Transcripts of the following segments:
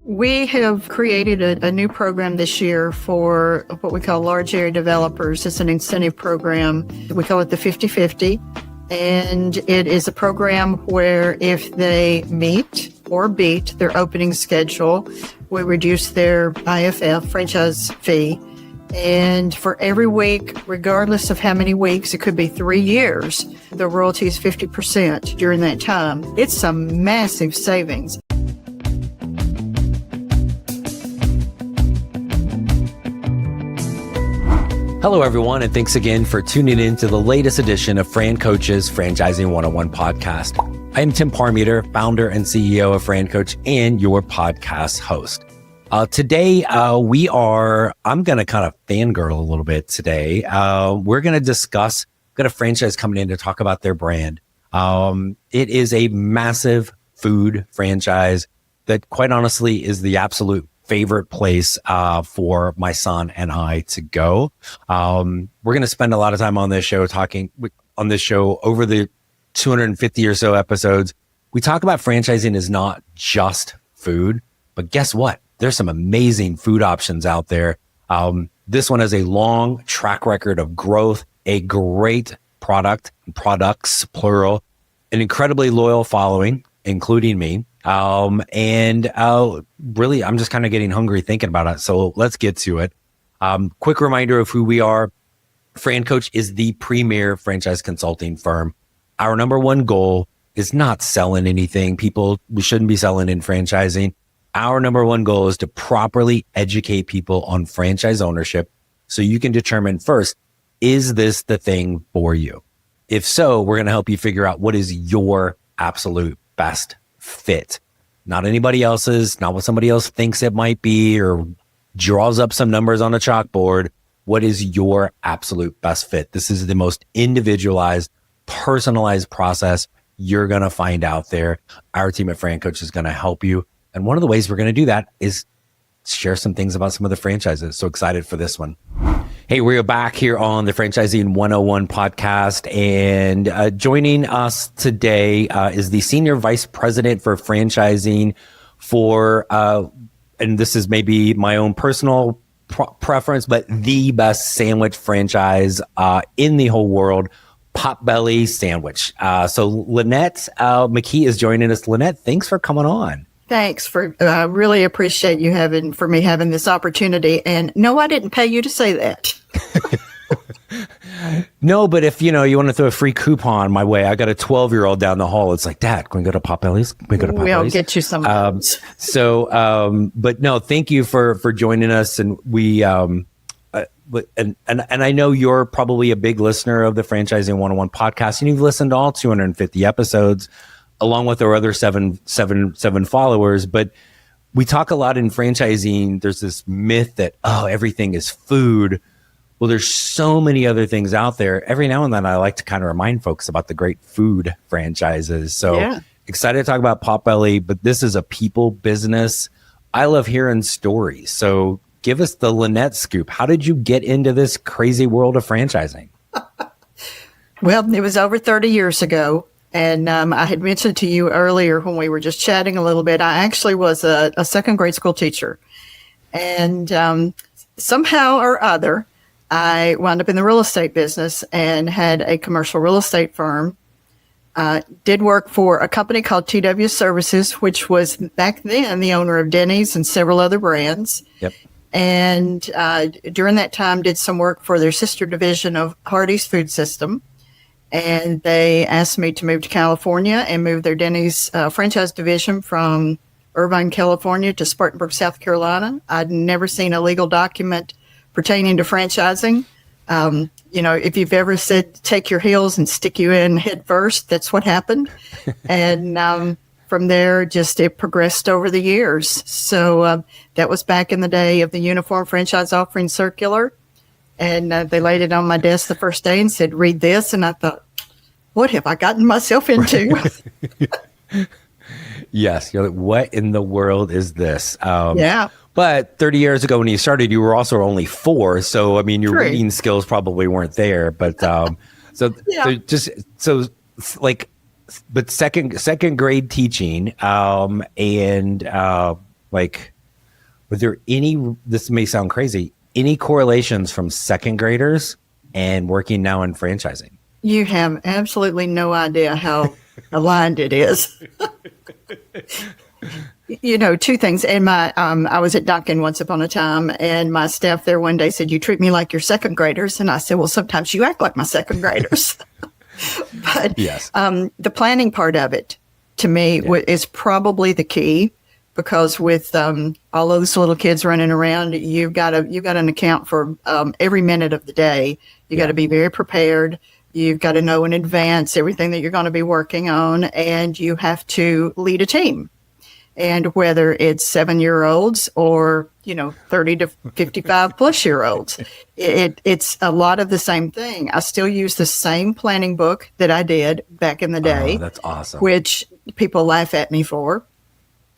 We have created a new program this year for what we call large area developers. It's an incentive program. We call it the 50/50. And it is a program where if they meet or beat their opening schedule, we reduce their IFF franchise fee. And for every week, regardless of how many weeks, it could be 3 years, the royalty is 50% during that time. It's some massive savings. Hello, everyone, and thanks again for tuning in to the latest edition of Fran Coach's Franchising 101 podcast. I am Tim Parmeter, founder and CEO of Fran Coach and your podcast host. Today, I'm going to kind of fangirl a little bit today. We're going to discuss, got a franchise coming in to talk about their brand. It is a massive food franchise that quite honestly is the absolute favorite place for my son and I to go. We're going to spend a lot of time on this show over the 250 or so episodes. We talk about franchising is not just food, but guess what? There's some amazing food options out there. This one has a long track record of growth, a great products, plural, an incredibly loyal following, including me. Really, I'm just kind of getting hungry thinking about it. So let's get to it. Quick reminder of who we are. Fran Coach is the premier franchise consulting firm. Our number one goal is not selling anything. We shouldn't be selling in franchising. Our number one goal is to properly educate people on franchise ownership so you can determine first, is this the thing for you? If so, we're going to help you figure out what is your absolute best fit. Not anybody else's, not what somebody else thinks it might be or draws up some numbers on a chalkboard. What is your absolute best fit? This is the most individualized, personalized process you're going to find out there. Our team at Fran Coach is going to help you. And one of the ways we're going to do that is share some things about some of the franchises. So excited for this one. Hey, we're back here on the Franchising 101 podcast, and joining us today is the Senior Vice President for Franchising and this is maybe my own personal preference, but the best sandwich franchise in the whole world, Potbelly Sandwich. So Lynette McKee is joining us. Lynette, thanks for coming on. Thanks I really appreciate you having this opportunity. And no, I didn't pay you to say that. No, but if you want to throw a free coupon my way, I got a 12-year-old down the hall. It's like, Dad, can we go to Potbelly's? We'll get you some. But no, thank you for joining us. And we, and I know you're probably a big listener of the Franchising 101 podcast, and you've listened to all 250 episodes, along with our other seven followers. But we talk a lot in franchising. There's this myth that, everything is food. Well, there's so many other things out there. Every now and then I like to kind of remind folks about the great food franchises. So Excited to talk about Potbelly, but this is a people business. I love hearing stories. So give us the Lynette scoop. How did you get into this crazy world of franchising? Well, it was over 30 years ago. And I had mentioned to you earlier when we were just chatting a little bit, I actually was a second grade school teacher. And somehow or other, I wound up in the real estate business and had a commercial real estate firm. Did work for a company called TW Services, which was back then the owner of Denny's and several other brands. Yep. And during that time, did some work for their sister division of Hardee's Food System. And they asked me to move to California and move their Denny's franchise division from Irvine, California to Spartanburg, South Carolina. I'd never seen a legal document pertaining to franchising. If you've ever said, take your heels and stick you in head first, that's what happened. And from there, it progressed over the years. So that was back in the day of the Uniform Franchise Offering Circular. And they laid it on my desk the first day and said, read this. And I thought, what have I gotten myself into? Yes. You're like, what in the world is this? Yeah. But 30 years ago when you started, you were also only 4. So, I mean, your reading skills probably weren't there. But but second grade teaching, and Were there any, this may sound crazy, any correlations from second graders and working now in franchising? You have absolutely no idea how aligned it is. Two things. And I was at Dunkin' once upon a time, and my staff there one day said, "You treat me like your second graders." And I said, "Well, sometimes you act like my second graders." But Yes. The planning part of it, to me, is probably the key, because with all those little kids running around, you've got an account for every minute of the day. You got to be very prepared. You've got to know in advance everything that you're going to be working on, and you have to lead a team. And whether it's 7-year-olds or 30 to 55 plus year olds, it's a lot of the same thing. I still use the same planning book that I did back in the day. Oh, that's awesome. Which people laugh at me for.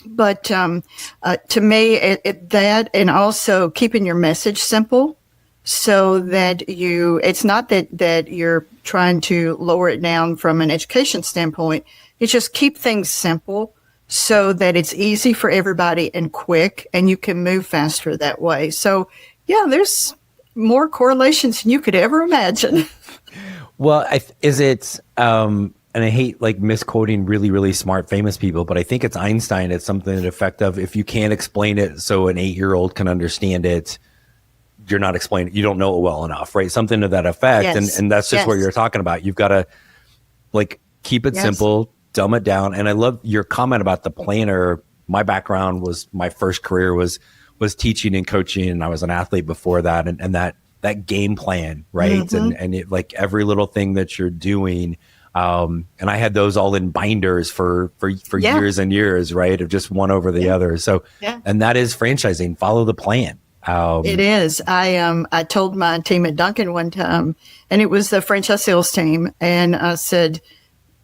But to me, that, and also keeping your message simple, so that it's not that you're trying to lower it down from an education standpoint. It's just keep things simple so that it's easy for everybody and quick, and you can move faster that way. So, yeah, there's more correlations than you could ever imagine. Well, and I hate misquoting really, really smart, famous people, but I think it's Einstein. It's something to the effect of, if you can't explain it so an 8-year-old can understand it, you're not explaining, you don't know it well enough, right? Something to that effect. Yes. And that's just what you're talking about. You've got to keep it simple, dumb it down. And I love your comment about the planner. My background was, my first career was teaching and coaching, and I was an athlete before that. And that game plan, right? Mm-hmm. And it, every little thing that you're doing. And I had those all in binders for years and years, right? Of just one over the other. So, and that is franchising, follow the plan. It is. I told my team at Dunkin' one time, and it was the franchise sales team, and I said,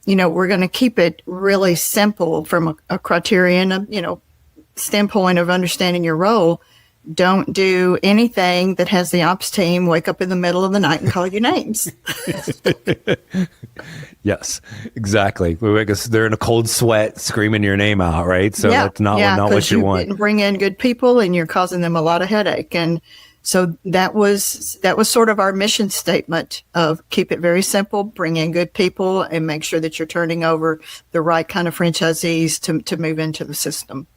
we're going to keep it really simple from a criterion, standpoint of understanding your role. Don't do anything that has the ops team wake up in the middle of the night and call you names. Yes, exactly. I guess they're in a cold sweat screaming your name out, right? So that's not what you want. Didn't bring in good people, and you're causing them a lot of headache. And so that was sort of our mission statement of keep it very simple, bring in good people, and make sure that you're turning over the right kind of franchisees to move into the system.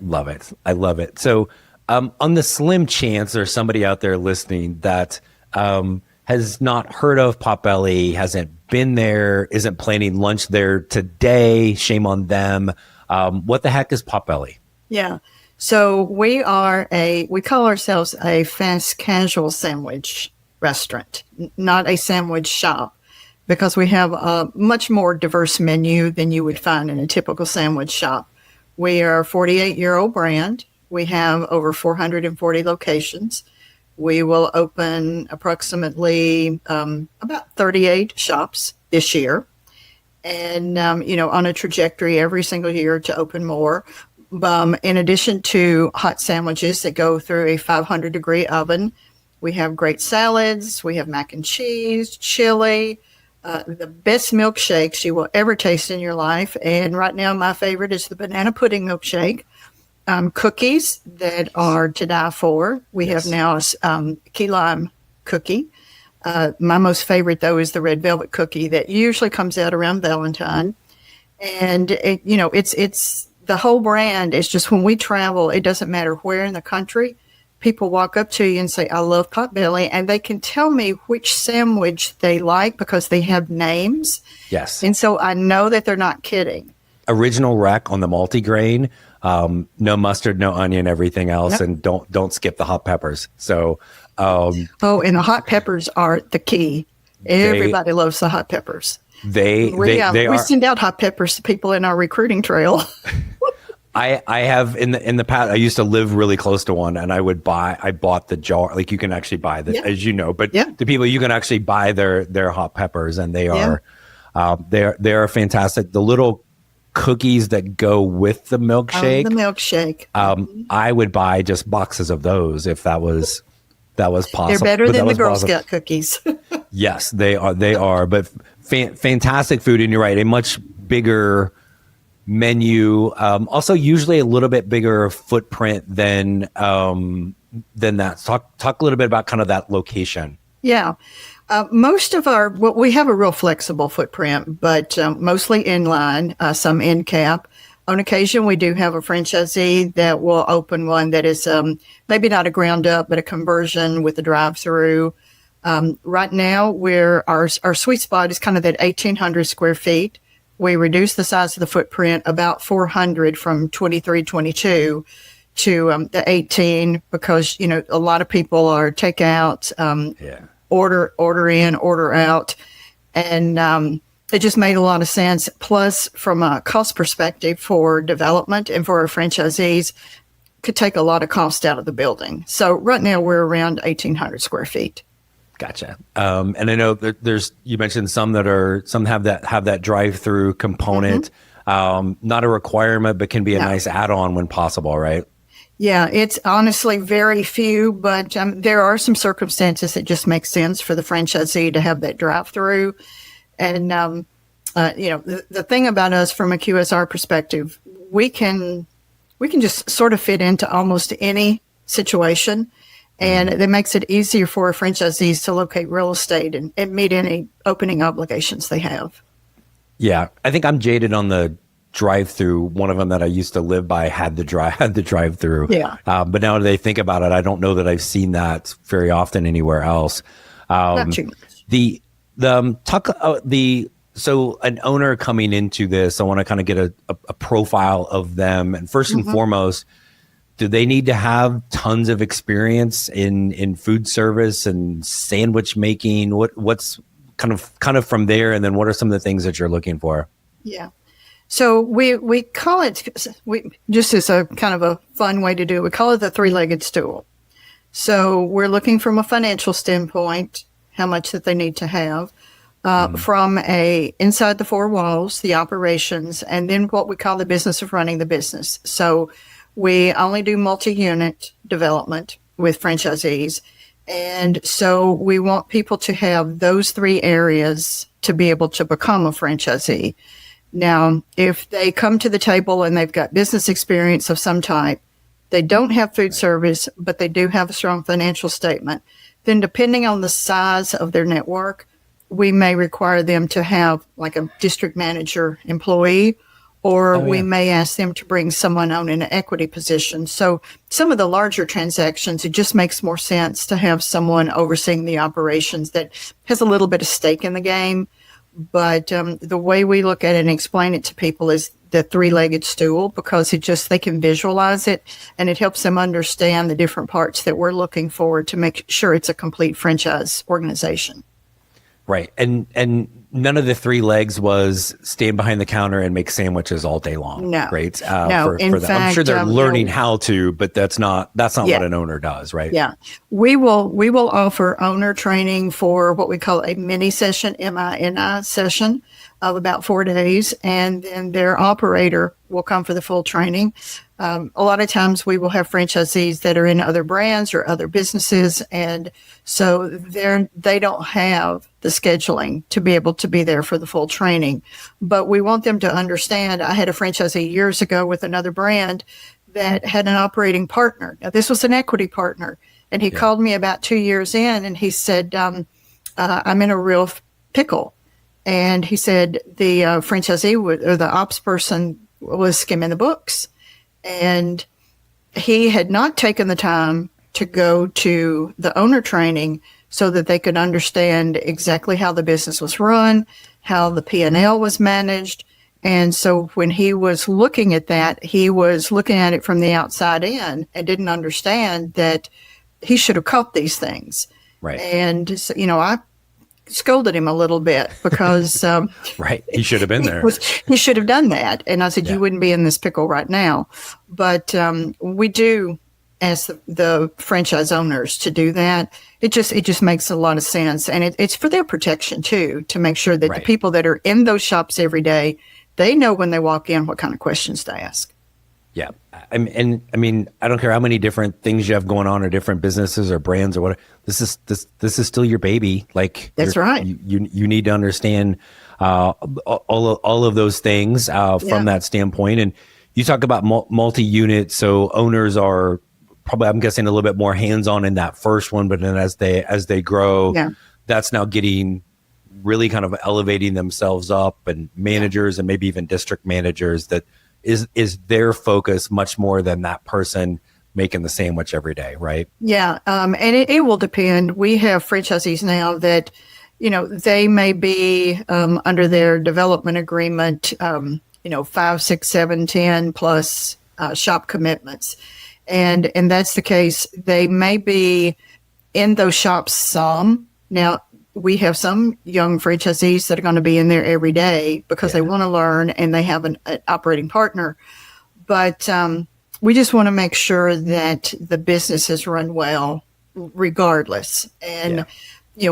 Love it. I love it. So on the slim chance there's somebody out there listening that has not heard of Potbelly, hasn't been there, isn't planning lunch there today, shame on them. What the heck is Potbelly? Yeah. So we call ourselves a fast casual sandwich restaurant, not a sandwich shop, because we have a much more diverse menu than you would find in a typical sandwich shop. We are a 48-year-old brand. We have over 440 locations. We will open approximately about 38 shops this year, and on a trajectory every single year to open more. In addition to hot sandwiches that go through a 500-degree oven, we have great salads. We have mac and cheese, chili, the best milkshakes you will ever taste in your life. And right now, my favorite is the banana pudding milkshake. Cookies that are to die for. We have now a key lime cookie. My most favorite, though, is the red velvet cookie that usually comes out around Valentine. And, it's the whole brand. Is just when we travel, it doesn't matter where in the country, people walk up to you and say, "I love Potbelly," and they can tell me which sandwich they like because they have names. Yes. And so I know that they're not kidding. Original rec on the multigrain, no mustard, no onion, everything else, and don't skip the hot peppers. So, and the hot peppers are the key. Everybody loves the hot peppers. We send out hot peppers to people in our recruiting trail. I have in the past. I used to live really close to one, and I bought the jar. You can actually buy as you know, but the people, you can actually buy their hot peppers, and they are fantastic. The little cookies that go with the milkshake. I would buy just boxes of those if that was possible. They're better than the Girl Scout cookies. Yes, they are. But fantastic food, and you're right. A much bigger menu. Also, usually a little bit bigger footprint than that. Talk a little bit about kind of that location. Yeah. Most of we have a real flexible footprint, but mostly inline, some end cap. On occasion, we do have a franchisee that will open one that is maybe not a ground up, but a conversion with a drive through. Right now, our sweet spot is kind of that 1,800 square feet. We reduced the size of the footprint about 400 from 23, 22 to the 18 because, a lot of people are takeout, order in, order out. And it just made a lot of sense. Plus, from a cost perspective for development and for our franchisees, could take a lot of cost out of the building. So right now we're around 1,800 square feet. Gotcha. And I know that you mentioned some have that drive-through component, not a requirement, but can be a nice add-on when possible, right? Yeah, it's honestly very few, but there are some circumstances that just make sense for the franchisee to have that drive-through. And, the thing about us from a QSR perspective, we can just sort of fit into almost any situation. And it makes it easier for our franchisees to locate real estate and meet any opening obligations they have. Yeah, I think I'm jaded on the drive-through. One of them that I used to live by had the drive-through. Yeah. But now that I think about it, I don't know that I've seen that very often anywhere else. Not too much. So an owner coming into this, I want to kind of get a profile of them. And first and foremost, do they need to have tons of experience in food service and sandwich making? What's kind of from there? And then what are some of the things that you're looking for? Yeah. So we call it, just as a kind of a fun way to do it, we call it the three-legged stool. So we're looking from a financial standpoint, how much that they need to have, from inside the four walls, the operations, and then what we call the business of running the business. So we only do multi-unit development with franchisees. And so we want people to have those three areas to be able to become a franchisee. Now, if they come to the table and they've got business experience of some type, they don't have food service, but they do have a strong financial statement, then depending on the size of their network, we may require them to have like a district manager employee, or we may ask them to bring someone on in an equity position. So some of the larger transactions, it just makes more sense to have someone overseeing the operations that has a little bit of stake in the game. But the way we look at it and explain it to people is the three-legged stool, because they can visualize it and it helps them understand the different parts that we're looking for to make sure it's a complete franchise organization. Right. And none of the three legs was stand behind the counter and make sandwiches all day long. No. Right. No. For them. I'm sure they're learning how to, but that's not what an owner does, right? Yeah. We will offer owner training for what we call a mini session, MINI session of about 4 days. And then their operator will come for the full training. A lot of times we will have franchisees that are in other brands or other businesses. And so they don't have the scheduling to be able to be there for the full training. But we want them to understand. I had a franchisee years ago with another brand that had an operating partner. Now, this was an equity partner. And he called me about 2 years in and he said, I'm in a real pickle. And he said the franchisee or the ops person was skimming the books. And he had not taken the time to go to the owner training so that they could understand exactly how the business was run, how the P&L was managed. And so when he was looking at that, he was looking at it from the outside in and didn't understand that he should have caught these things. Right. And, so, I scolded him a little bit because right, he should have been there. He should have done that. And I said, you wouldn't be in this pickle right now. But we do ask the franchise owners to do that. It just makes a lot of sense. And it's for their protection too, to make sure that the people that are in those shops every day, they know when they walk in what kind of questions to ask. Yeah. I mean, I don't care how many different things you have going on or different businesses or brands or whatever. This is still your baby. Like, that's right. You need to understand all of those things from that standpoint. And you talk about multi-unit, so owners are probably, I'm guessing, a little bit more hands-on in that first one, but then as they grow, that's now getting really kind of elevating themselves up, and managers and maybe even district managers, that is their focus much more than that person making the sandwich every day, right? Yeah. And it will depend. We have franchisees now that, they may be under their development agreement, 5, 6, 7, 10 plus shop commitments. And that's the case. They may be in those shops some. Now, we have some young franchisees that are going to be in there every day because they want to learn and they have an operating partner. But we just want to make sure that the business is run well regardless. And,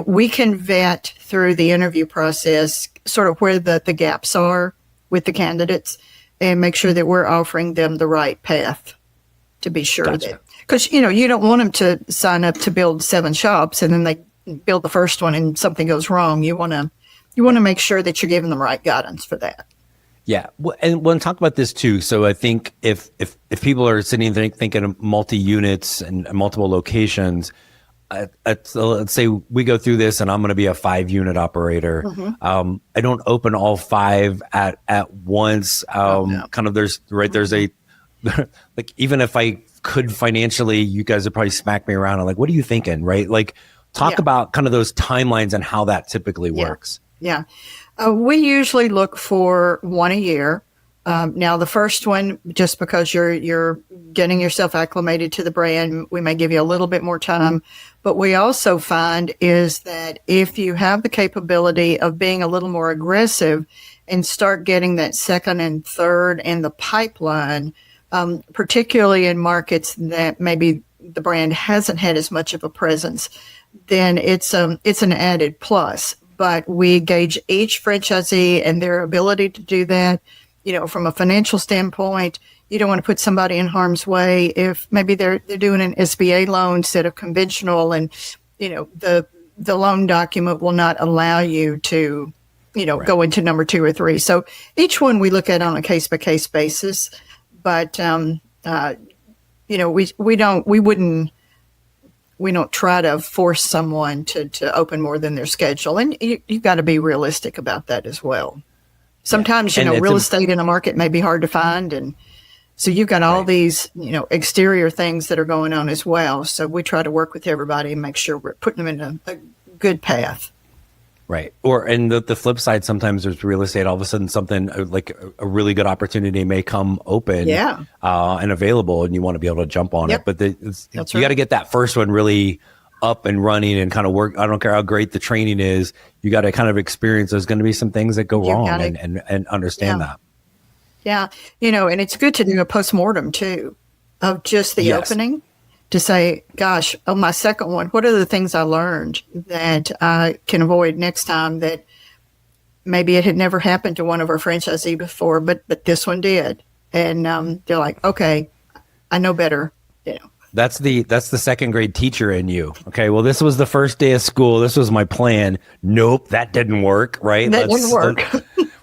we can vet through the interview process sort of where the gaps are with the candidates and make sure that we're offering them the right path to be sure that, because, you don't want them to sign up to build 7 shops and then they build the first one and something goes wrong. You want to make sure that you're giving them the right guidance for that. Yeah. Well, and we'll talk about this too. So I think if people are sitting there thinking of multi-units and multiple locations, let's say we go through this and I'm going to be a 5-unit operator. I don't open all 5 at once. Kind of there's a, like, even if I could financially, you guys would probably smack me around. I'm like, what are you thinking? Right. Like, talk about kind of those timelines and how that typically works. Yeah. We usually look for 1 a year. Now, the first one, just because you're getting yourself acclimated to the brand, we may give you a little bit more time. But we also find is that if you have the capability of being a little more aggressive and start getting that second and third in the pipeline, particularly in markets that maybe the brand hasn't had as much of a presence, then it's an added plus. But we gauge each franchisee and their ability to do that. From a financial standpoint, you don't want to put somebody in harm's way if maybe they're doing an SBA loan instead of conventional, and the loan document will not allow you to go into number 2 or 3. So each one we look at on a case by case basis, but we don't try to force someone to open more than their schedule, and you've got to be realistic about that as well. Sometimes, real estate in a market may be hard to find. And so you've got all these, exterior things that are going on as well. So we try to work with everybody and make sure we're putting them in a good path. Right. And the flip side, sometimes there's real estate, all of a sudden something like a really good opportunity may come open and available, and you want to be able to jump on it. But you got to get that first one really up and running and kind of work. I don't care how great the training is. You got to kind of experience there's going to be some things that go wrong and understand that. Yeah. And it's good to do a postmortem too of just the opening to say, gosh, on my second one, what are the things I learned that I can avoid next time that maybe it had never happened to one of our franchisees before, but this one did. And they're like, okay, I know better, That's the second grade teacher in you. Okay, well, this was the first day of school. This was my plan. Nope, that didn't work. Right? That didn't work.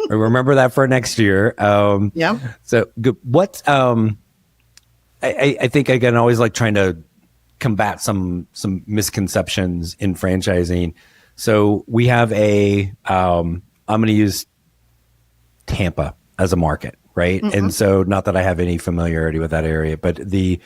Remember that for next year. So what? I think I can always like trying to combat some misconceptions in franchising. So we have I'm going to use Tampa as a market, right? And so not that I have any familiarity with that area, but the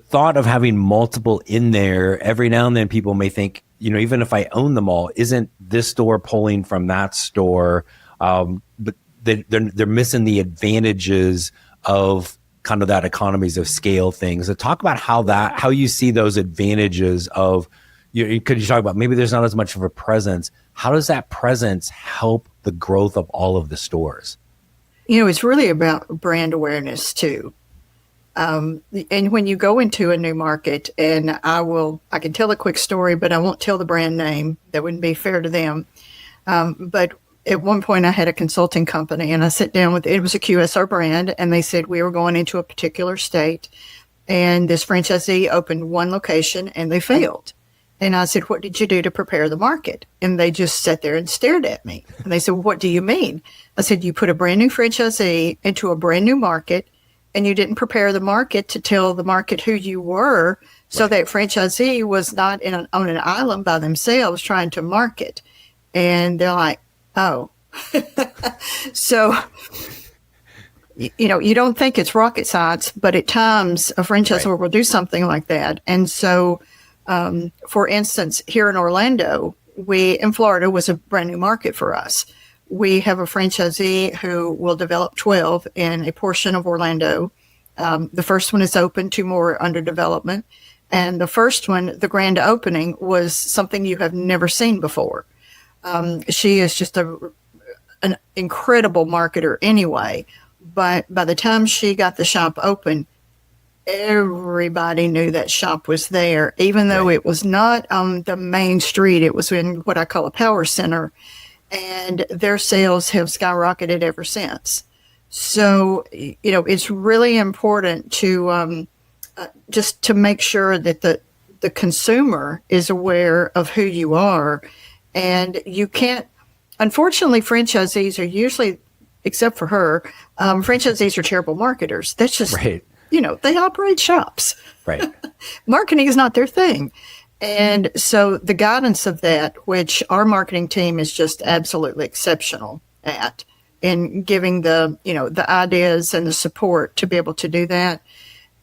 thought of having multiple in there, every now and then people may think, even if I own them all, isn't this store pulling from that store? But they're missing the advantages of kind of that economies of scale things. So talk about how you see those advantages of, could you talk about maybe there's not as much of a presence. How does that presence help the growth of all of the stores? It's really about brand awareness too. And when you go into a new market, and I can tell a quick story, but I won't tell the brand name. That wouldn't be fair to them. But at one point I had a consulting company and I sat down it was a QSR brand, and they said we were going into a particular state, and this franchisee opened one location and they failed. And I said, what did you do to prepare the market? And they just sat there and stared at me. And they said, what do you mean? I said, you put a brand new franchisee into a brand new market, and you didn't prepare the market to tell the market who you were, so that franchisee was not on an island by themselves trying to market. And they're like, oh. So, you don't think it's rocket science, but at times a franchisor will do something like that. And so, for instance, here in Orlando, in Florida was a brand new market for us. We have a franchisee who will develop 12 in a portion of Orlando. The first one is open, 2 more are under development. And the first one, the grand opening, was something you have never seen before. She is just an incredible marketer anyway. But by the time she got the shop open, everybody knew that shop was there, even though it was not on the main street. It was in what I call a power center, and their sales have skyrocketed ever since. So, it's really important to just to make sure that the consumer is aware of who you are. And you can't, unfortunately, franchisees are usually, except for her, franchisees are terrible marketers. That's just, they operate shops. Right. Marketing is not their thing. And so the guidance of that, which our marketing team is just absolutely exceptional at, in giving the ideas and the support to be able to do that.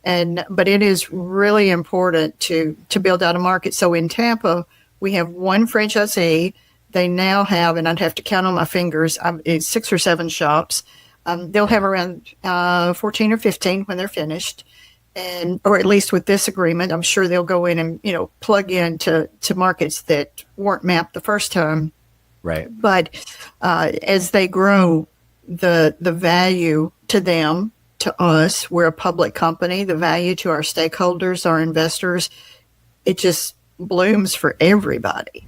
But it is really important to build out a market. So in Tampa, we have one franchisee. They now have, and I'd have to count on my fingers, it's 6 or 7 shops. They'll have around 14 or 15 when they're finished, or at least with this agreement. I'm sure they'll go in and plug into markets that weren't mapped the first time. Right. But as they grow, the value to them, to us, we're a public company. The value to our stakeholders, our investors, it just blooms for everybody.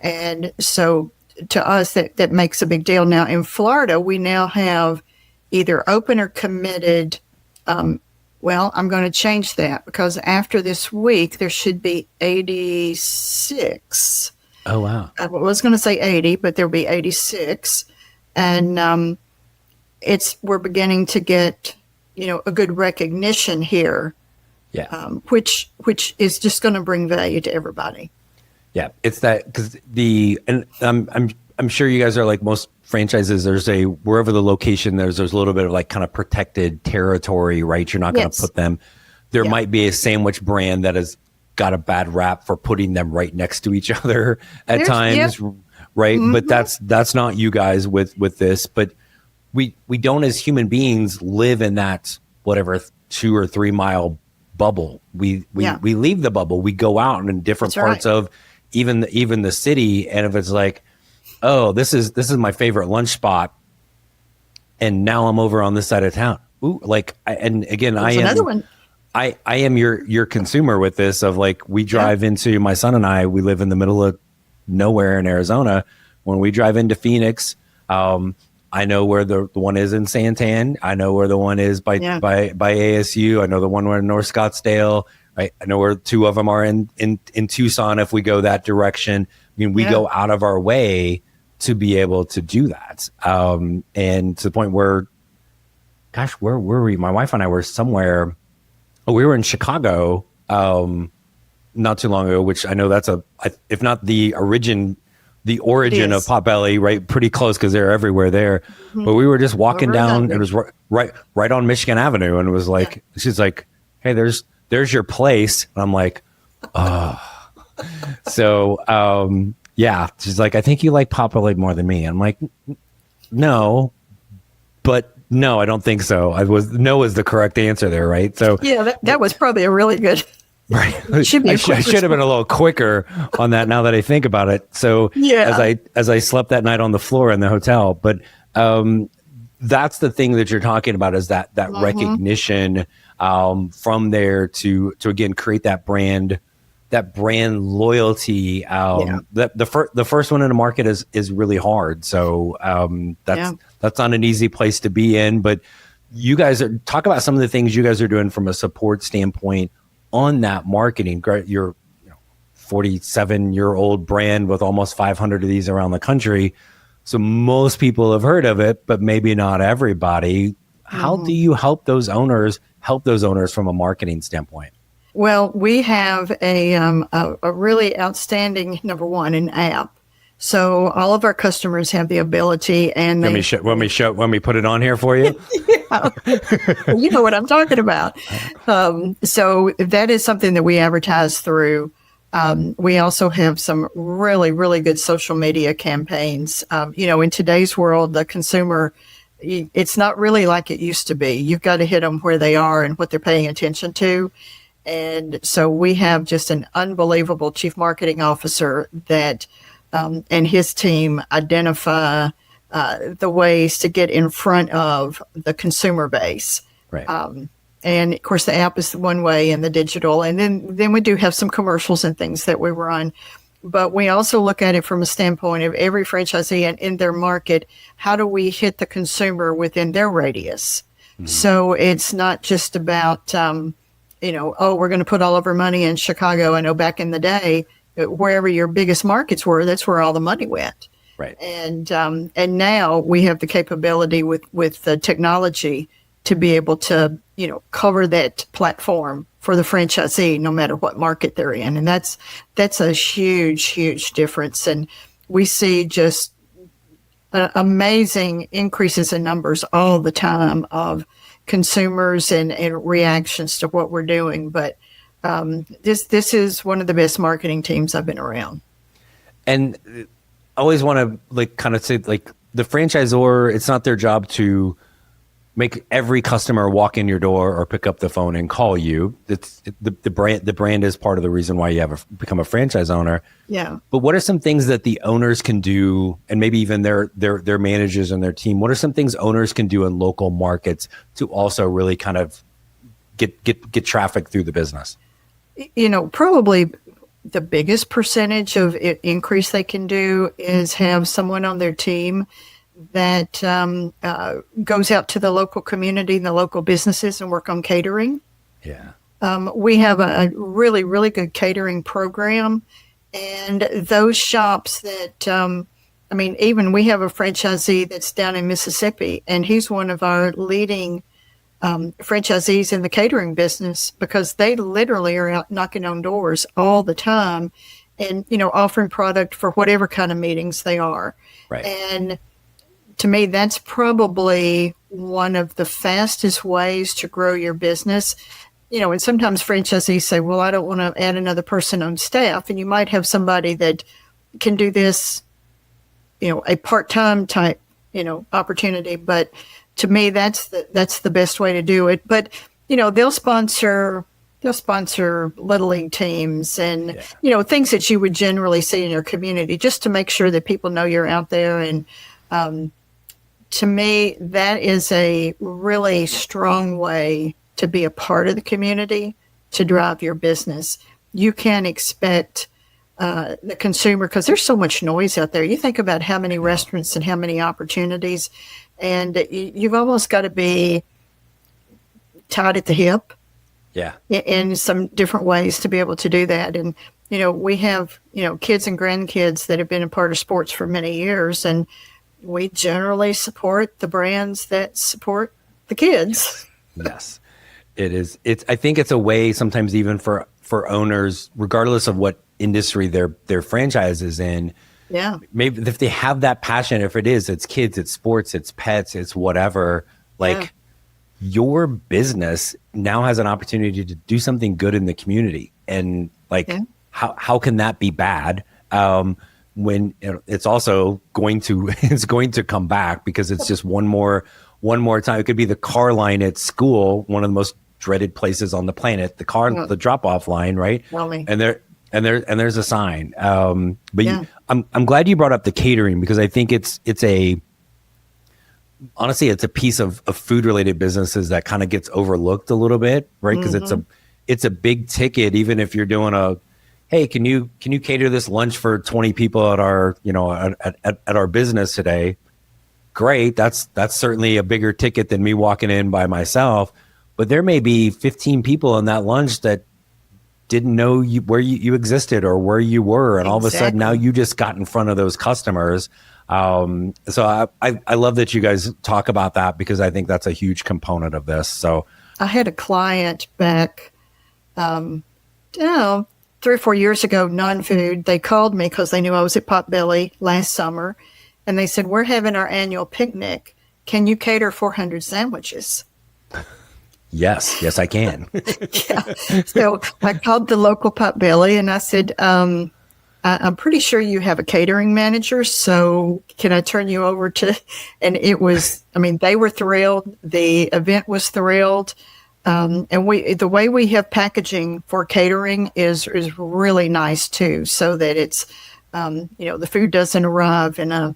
And so to us, that makes a big deal. Now in Florida, we now have either open or committed. Well, I'm going to change that, because after this week, there should be 86. Oh, wow. I was going to say 80, but there'll be 86. And we're beginning to get, a good recognition here. Yeah. Which is just going to bring value to everybody. Yeah, it's that, because I'm sure you guys are like most franchises. There's wherever the location there's a little bit of like kind of protected territory, right? You're not going to put them. There might be a sandwich brand that has got a bad rap for putting them right next to each other at times, right? Mm-hmm. But that's not you guys with this. But we don't, as human beings, live in that whatever 2 or 3 mile bubble. We leave the bubble. We go out in different parts of even the city, and if it's like, oh, this is my favorite lunch spot, and now I'm over on this side of town. Ooh, and again, I am your consumer with this, of like, we drive into, my son and I, we live in the middle of nowhere in Arizona. When we drive into Phoenix, I know where the one is in Santan. I know where the one is by ASU. I know the one in North Scottsdale. Right? I know where 2 of them are in Tucson, if we go that direction. I mean, we go out of our way to be able to do that. And to the point where, gosh, where were we? My wife and I were somewhere. Oh, we were in Chicago not too long ago, which I know that's if not the origin of Potbelly, right? Pretty close, because they're everywhere there. Mm-hmm. But we were just walking down. It was right on Michigan Avenue, and it was like, she's like, "Hey, there's your place." And I'm like, oh. So she's like, "I think you like Potbelly more than me." I'm like, no, but no, I don't think so. No is the correct answer there, right? So that was probably a really good. Right. I should have been a little quicker on that, now that I think about it. So as I slept that night on the floor in the hotel, but that's the thing that you're talking about, is that recognition from there to again create that brand loyalty. The first one in the market is really hard. So that's not an easy place to be in. But you guys talk about some of the things you guys are doing from a support standpoint on that marketing. You're 47-year-old brand with almost 500 of these around the country. So most people have heard of it, but maybe not everybody. How do you help those owners from a marketing standpoint? Well, we have a really outstanding, number one, an app. So all of our customers have the ability, and When we put it on here for you. you know what I'm talking about. So that is something that we advertise through. We also have some really, really good social media campaigns. In today's world, the consumer, it's not really like it used to be. You've got to hit them where they are and what they're paying attention to. And so we have just an unbelievable chief marketing officer that and his team identify the ways to get in front of the consumer base. Right. And of course, the app is one way, and the digital. And then we do have some commercials and things that we run. But we also look at it from a standpoint of every franchisee and in their market, how do we hit the consumer within their radius? Mm-hmm. So it's not just about we're going to put all of our money in Chicago. I know back in the day, wherever your biggest markets were, that's where all the money went. Right. And now we have the capability with the technology to be able to, cover that platform for the franchisee, no matter what market they're in. And that's a huge, huge difference. And we see just amazing increases in numbers all the time of consumers and reactions to what we're doing. But this is one of the best marketing teams I've been around. And I always want to kind of say the franchisor, it's not their job to make every customer walk in your door or pick up the phone and call you. It's the brand is part of the reason why you have become a franchise owner. Yeah. But what are some things that the owners can do, and maybe even their managers and their team? What are some things owners can do in local markets to also really kind of get traffic through the business? Probably the biggest percentage of increase they can do is have someone on their team that goes out to the local community and the local businesses and work on catering. Yeah. We have a really, really good catering program. And those shops that, even we have a franchisee that's down in Mississippi, and he's one of our leading franchisees in the catering business, because they literally are out knocking on doors all the time and, offering product for whatever kind of meetings they are. Right. And to me, that's probably one of the fastest ways to grow your business. And sometimes franchisees say, well, I don't want to add another person on staff. And you might have somebody that can do this, a part-time type, opportunity. But to me, that's the best way to do it. But, they'll sponsor Little League teams and, things that you would generally see in your community, just to make sure that people know you're out there. And, to me, that is a really strong way to be a part of the community, to drive your business. You can't expect the consumer, because there's so much noise out there. You think about how many restaurants and how many opportunities, and you've almost got to be tied at the hip. Yeah. In some different ways to be able to do that. And, we have, kids and grandkids that have been a part of sports for many years, and we generally support the brands that support the kids. Yes, it is. I think it's a way sometimes even for owners, regardless of what industry their franchise is in. Yeah. Maybe if they have that passion, if it's kids, it's sports, it's pets, it's whatever, your business now has an opportunity to do something good in the community. And how can that be bad? When it's also going to come back, because it's just one more time. It could be the car line at school, one of the most dreaded places on the planet, the drop off line, right? Really? And there's a sign. I'm glad you brought up the catering, because I think it's a piece of food related businesses that kind of gets overlooked a little bit, right? Because it's a big ticket, even if you're doing hey, can you cater this lunch for 20 people at our, at our business today? Great. That's certainly a bigger ticket than me walking in by myself. But there may be 15 people in that lunch that didn't know where you existed or where you were. And all of a sudden now you just got in front of those customers. So I love that you guys talk about that, because I think that's a huge component of this. So I had a client back, 3 or 4 years ago, non-food. They called me because they knew I was at Potbelly last summer. And they said, we're having our annual picnic. Can you cater 400 sandwiches? Yes, I can. Yeah. So I called the local Potbelly and I said, I'm pretty sure you have a catering manager, so can I turn you over to, and it was, I mean, they were thrilled. The event was thrilled. And the way we have packaging for catering is really nice too, so that it's, the food doesn't arrive in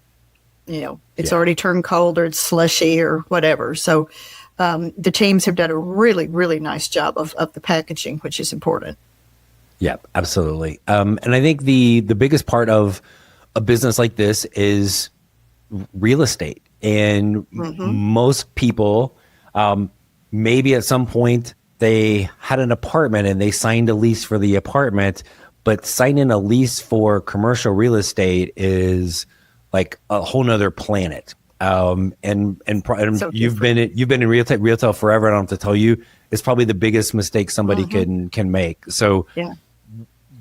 it's already turned cold or it's slushy or whatever. So, the teams have done a really, really nice job of the packaging, which is important. Yeah, absolutely. And I think the biggest part of a business like this is real estate. And most people, maybe at some point they had an apartment and they signed a lease for the apartment, but signing a lease for commercial real estate is like a whole nother planet. And so you've been in retail forever. I don't have to tell you, it's probably the biggest mistake somebody can make. So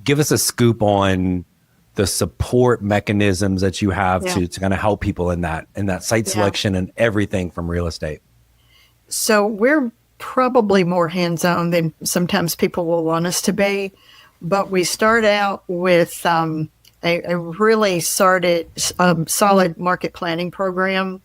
give us a scoop on the support mechanisms that you have to kind of help people in that site selection and everything from real estate. So we're probably more hands-on than sometimes people will want us to be, but we start out with a really solid market planning program.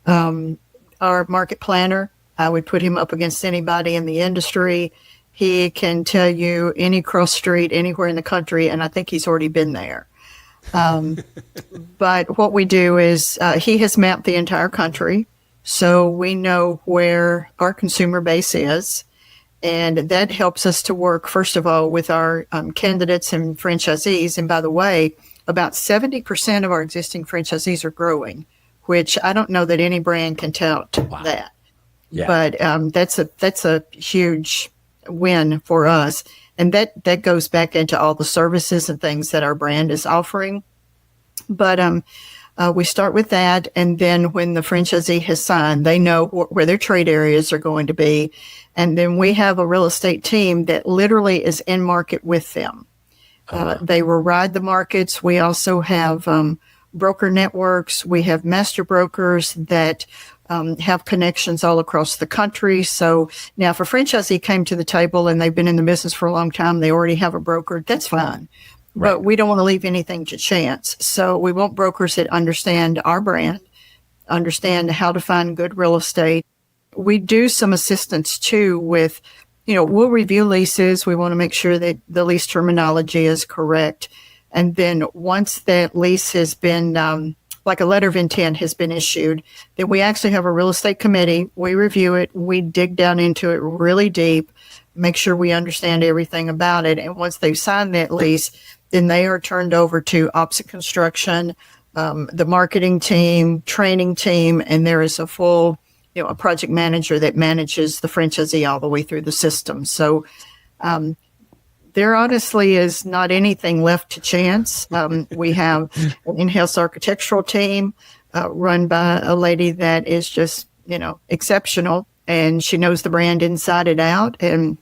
Our market planner, I would put him up against anybody in the industry. He can tell you any cross street anywhere in the country, and I think he's already been there. But what we do is he has mapped the entire country, so we know where our consumer base is. And that helps us to work, first of all, with our candidates and franchisees. And by the way, about 70% of our existing franchisees are growing, which I don't know that any brand can tout that. Yeah. But that's a huge win for us. And that goes back into all the services and things that our brand is offering. But we start with that. And then when the franchisee has signed, they know where their trade areas are going to be. And then we have a real estate team that literally is in market with them. They will ride the markets. We also have broker networks. We have master brokers that have connections all across the country. So now if a franchisee came to the table and they've been in the business for a long time, they already have a broker, that's fine. Right. But we don't want to leave anything to chance. So we want brokers that understand our brand, understand how to find good real estate. We do some assistance too with, we'll review leases. We want to make sure that the lease terminology is correct. And then once that lease has been, like a letter of intent has been issued, then we actually have a real estate committee. We review it. We dig down into it really deep, make sure we understand everything about it. And once they've signed that lease, then they are turned over to ops and construction, the marketing team, training team, and there is a full a project manager that manages the franchisee all the way through the system. So there honestly is not anything left to chance. We have an in-house architectural team run by a lady that is just, exceptional, and she knows the brand inside and out. And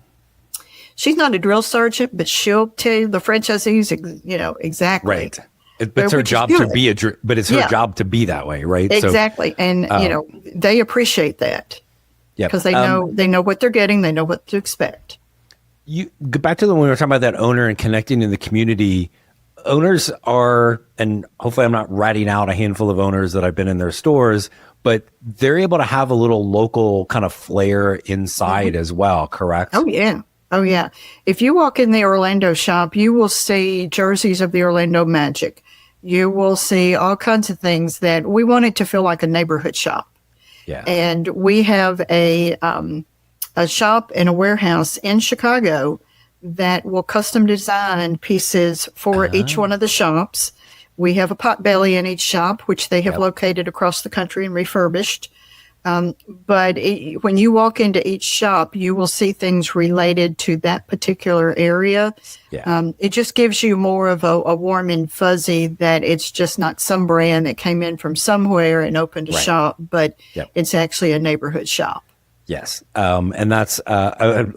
she's not a drill sergeant, but she'll tell you the franchisees, exactly. Right. It's her job to be but it's her job to be that way, right? Exactly. So, and they appreciate that because they know what they're getting. They know what to expect. You go back to when we were talking about that owner and connecting in the community. Owners are, and hopefully I'm not ratting out a handful of owners that I've been in their stores, but they're able to have a little local kind of flair inside as well, correct? Oh, yeah. Oh, yeah. If you walk in the Orlando shop, you will see jerseys of the Orlando Magic. You will see all kinds of things that we want it to feel like a neighborhood shop. Yeah. And we have a shop and a warehouse in Chicago that will custom design pieces for each one of the shops. We have a Potbelly in each shop, which they have located across the country and refurbished. But when you walk into each shop, you will see things related to that particular area. Yeah. It just gives you more of a warm and fuzzy that it's just not some brand that came in from somewhere and opened a Right. shop, but Yep. it's actually a neighborhood shop. Yes. And that's, I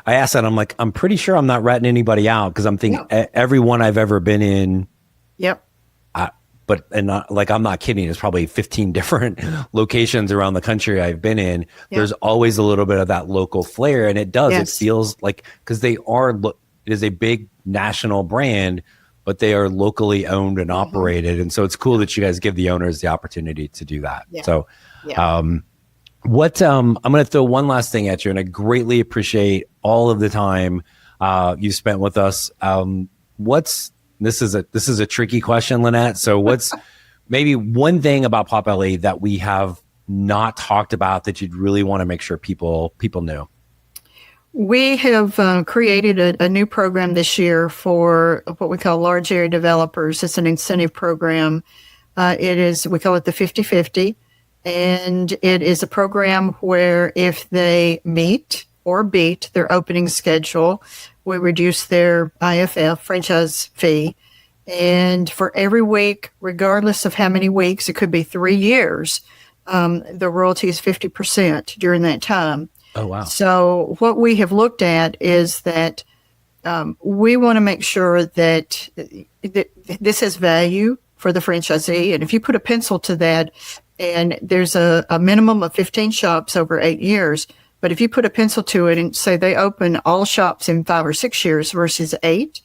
asked that, I'm like, I'm pretty sure I'm not ratting anybody out because I'm thinking every one I've ever been in, Yep. I'm not kidding. There's probably 15 different locations around the country I've been in. Yep. There's always a little bit of that local flair, and it does. Yes. It feels like because it is a big national brand, but they are locally owned and operated, and so it's cool that you guys give the owners the opportunity to do that. Yeah. So, Yeah. I'm going to throw one last thing at you, and I greatly appreciate all of the time you spent with us. This is a tricky question, Lynette. So what's maybe one thing about Potbelly that we have not talked about that you'd really want to make sure people knew? We have created a new program this year for what we call large area developers. It's an incentive program. We call it the 50/50. And it is a program where if they meet or beat their opening schedule, we reduce their IFF franchise fee. And for every week, regardless of how many weeks, it could be 3 years, the royalty is 50% during that time. Oh, wow. So what we have looked at is that we want to make sure that this has value for the franchisee. And if you put a pencil to that, and there's a minimum of 15 shops over 8 years, but if you put a pencil to it and say they open all shops in 5 or 6 years versus 8,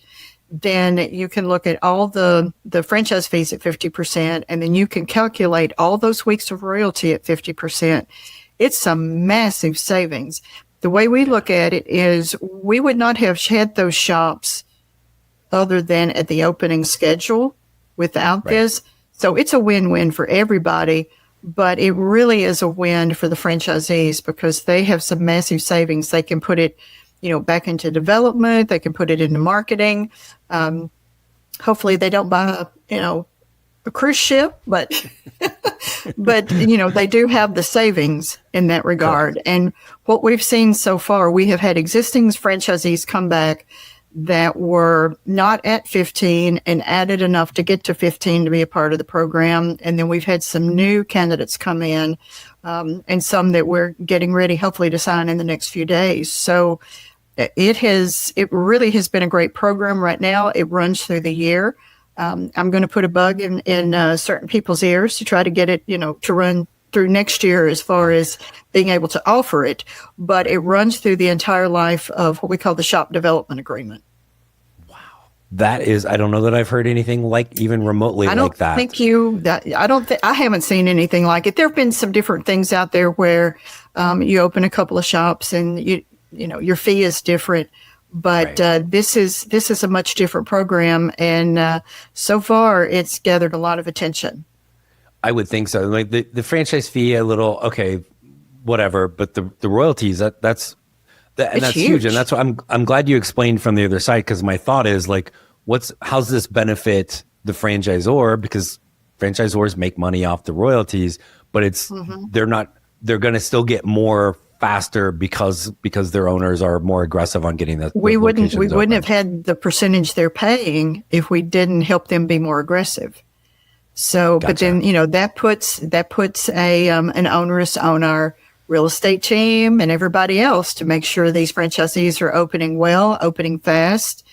then you can look at all the franchise fees at 50%, and then you can calculate all those weeks of royalty at 50%. It's some massive savings. The way we look at it is we would not have had those shops other than at the opening schedule without this. So it's a win-win for everybody, but it really is a win for the franchisees because they have some massive savings. They can put it, back into development. They can put it into marketing. Hopefully they don't buy, a cruise ship, but, but, they do have the savings in that regard. Correct. And what we've seen so far, we have had existing franchisees come back that were not at 15 and added enough to get to 15 to be a part of the program. And then we've had some new candidates come in, and some that we're getting ready, hopefully, to sign in the next few days. So it really has been a great program right now. It runs through the year. I'm going to put a bug in certain people's ears to try to get it, to run through next year as far as being able to offer it, but it runs through the entire life of what we call the shop development agreement. Wow. That is, I don't know that I've heard anything like even remotely like that. I haven't seen anything like it. There have been some different things out there where you open a couple of shops and your fee is different, but this is a much different program, and so far it's gathered a lot of attention. I would think so. Like the franchise fee, a little, okay, whatever, but the royalties, that's huge. And that's what I'm glad you explained from the other side, because my thought is like, how's this benefit the franchisor? Because franchisors make money off the royalties, but they're going to still get more faster because their owners are more aggressive on getting the we wouldn't open. have had the percentage they're paying if we didn't help them be more aggressive. So, gotcha. But then, that puts an onerous on our real estate team and everybody else to make sure these franchisees are opening well, opening fast.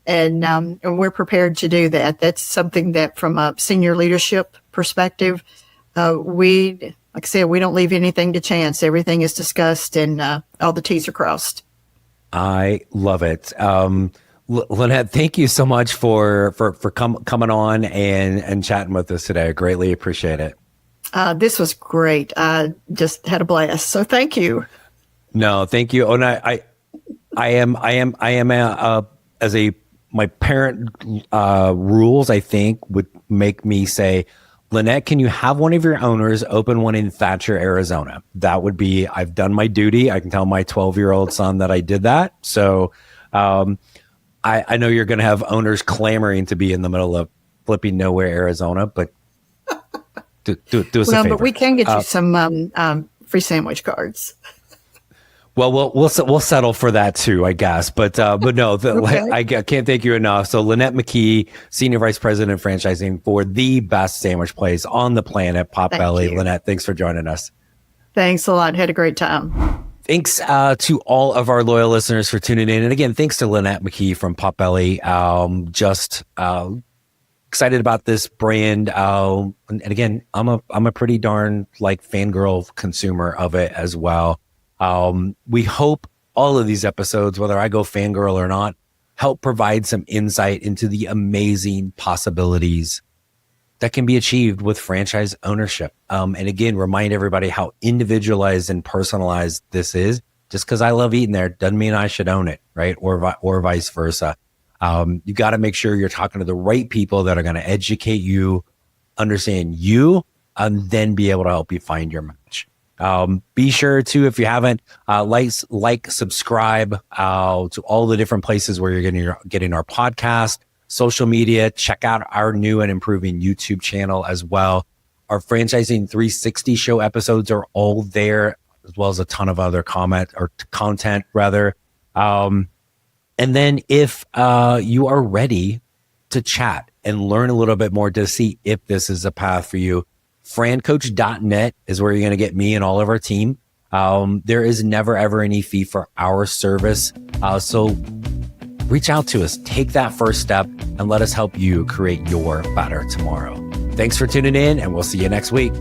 And we're prepared to do that. That's something that from a senior leadership perspective, like I said, we don't leave anything to chance. Everything is discussed and all the T's are crossed. I love it. Lynette, thank you so much for coming on and chatting with us today. I greatly appreciate it. This was great. I just had a blast. So thank you. No, thank you. Oh, and I am my parent rules, I think, would make me say, Lynette, can you have one of your owners open one in Thatcher, Arizona? That would be, I've done my duty. I can tell my 12-year-old son that I did that. So, I know you're going to have owners clamoring to be in the middle of flipping nowhere, Arizona, but do us a favor. But we can get you some free sandwich cards. Well, we'll settle for that too, I guess. But no, Okay. I can't thank you enough. So Lynette McKee, Senior Vice President of Franchising for the best sandwich place on the planet, Potbelly. Lynette, thanks for joining us. Thanks a lot. Had a great time. Thanks to all of our loyal listeners for tuning in. And again, thanks to Lynette McKee from Potbelly. Just excited about this brand. And again, I'm a pretty darn fangirl consumer of it as well. We hope all of these episodes, whether I go fangirl or not, help provide some insight into the amazing possibilities that can be achieved with franchise ownership. And again, remind everybody how individualized and personalized this is. Just because I love eating there doesn't mean I should own it, right? Or vice versa. You got to make sure you're talking to the right people that are going to educate you, understand you, and then be able to help you find your match. Be sure to, if you haven't, subscribe to all the different places where you're getting our podcast, social media. Check out our new and improving YouTube channel as well. Our Franchising 360 show episodes are all there, as well as a ton of other content rather. And then if you are ready to chat and learn a little bit more to see if this is a path for you, francoach.net is where you're going to get me and all of our team. There is never, ever any fee for our service. So reach out to us, take that first step, and let us help you create your better tomorrow. Thanks for tuning in, and we'll see you next week.